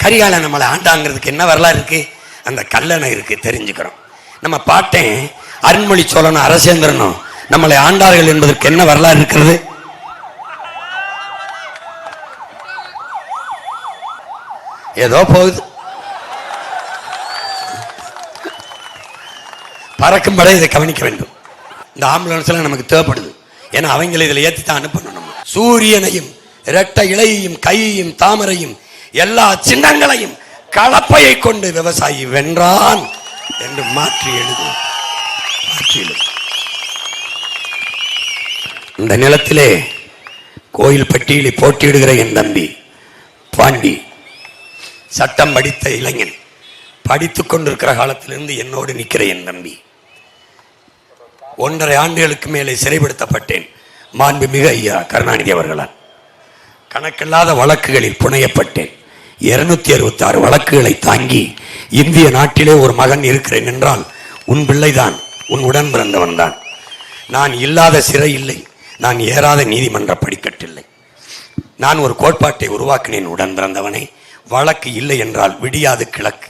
கரிகால நம்மளை ஆண்டாங்கிறதுக்கு என்ன வரலாறு இருக்கு? அந்த கல்லணை இருக்கு, தெரிஞ்சுக்கிறோம். நம்ம பாட்டேன் அருண்மொழி சோழனும் அரசேந்திரனும் நம்மளை ஆண்டார்கள் என்பதற்கு என்ன வரலாறு இருக்கிறது? ஏதோ போகுது. பறக்கும் படை இதை கவனிக்க வேண்டும். இந்த ஆம்புலன்ஸ்லாம் நமக்கு தேவைப்படுது. ஏன்னா அவங்களை இதில் ஏற்றி தான் அனுப்பணும். சூரியனையும் இரட்டை இலையையும் கையையும் தாமரையும் எல்லா சின்னங்களையும் கலப்பையை கொண்டு விவசாயி வென்றான் என்று மாற்றி எழுது. இந்த நிலத்திலே கோயில் பட்டியலை போட்டியிடுகிற என் தம்பி பாண்டி சட்டம் படித்த இளைஞன், படித்துக் கொண்டிருக்கிற காலத்திலிருந்து என்னோடு நிற்கிற என் தம்பி. 1.5 ஆண்டுகளுக்கு மேலே சிறைப்படுத்தப்பட்டேன் மாண்புமிகு ஐயா கருணாநிதி அவர்களால். கணக்கில்லாத வழக்குகளில் புனையப்பட்டேன். 266 வழக்குகளை தாங்கி இந்திய நாட்டிலே ஒரு மகன் இருக்கிறேன் என்றால் உன் பிள்ளைதான், உன் உடன் பிறந்தவன் தான். நான் இல்லாத சிறை இல்லை, நான் ஏறாத நீதிமன்ற படிக்கட்டில்லை. நான் ஒரு கோட்பாட்டை உருவாக்கினேன், உடன் பிறந்தவனே. வழக்கு இல்லை என்றால் விடியாது கிழக்கு.